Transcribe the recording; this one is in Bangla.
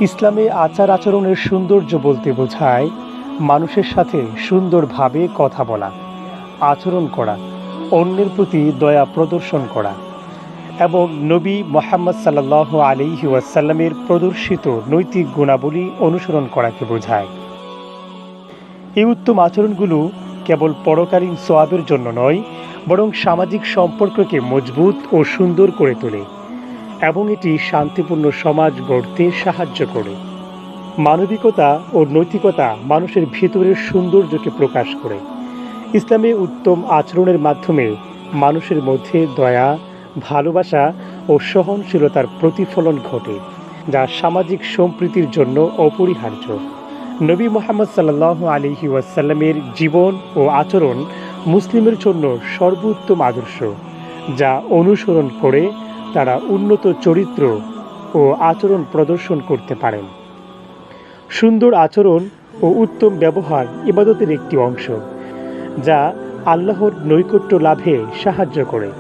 ইসলামে আচার আচরণের সৌন্দর্য বলতে বোঝায় মানুষের সাথে সুন্দরভাবে কথা বলা, আচরণ করা, অন্যের প্রতি দয়া প্রদর্শন করা এবং নবী মোহাম্মদ সাল্লাল্লাহু আলাইহি ওয়াসাল্লামের প্রদর্শিত নৈতিক গুণাবলী অনুসরণ করাকে বোঝায়। এই উত্তম আচরণগুলো কেবল পরকালীন সওয়াবের জন্য নয়, বরং সামাজিক সম্পর্ককে মজবুত ও সুন্দর করে তোলে এবং এটি শান্তিপূর্ণ সমাজ গড়তে সাহায্য করে। মানবিকতা ও নৈতিকতা মানুষের ভিতরের সৌন্দর্যকে প্রকাশ করে। ইসলামে উত্তম আচরণের মাধ্যমে মানুষের মধ্যে দয়া, ভালোবাসা ও সহনশীলতার প্রতিফলন ঘটে, যা সামাজিক সম্প্রীতির জন্য অপরিহার্য। নবী মুহাম্মদ সাল্লাল্লাহু আলাইহি ওয়াসাল্লামের জীবন ও আচরণ মুসলিমের জন্য সর্বোত্তম আদর্শ, যা অনুসরণ করে তারা উন্নত চরিত্র ও আচরণ প্রদর্শন করতে পারেন। সুন্দর আচরণ ও উত্তম ব্যবহার ইবাদতের একটি অংশ, যা আল্লাহর নৈকট্য লাভে সাহায্য করে।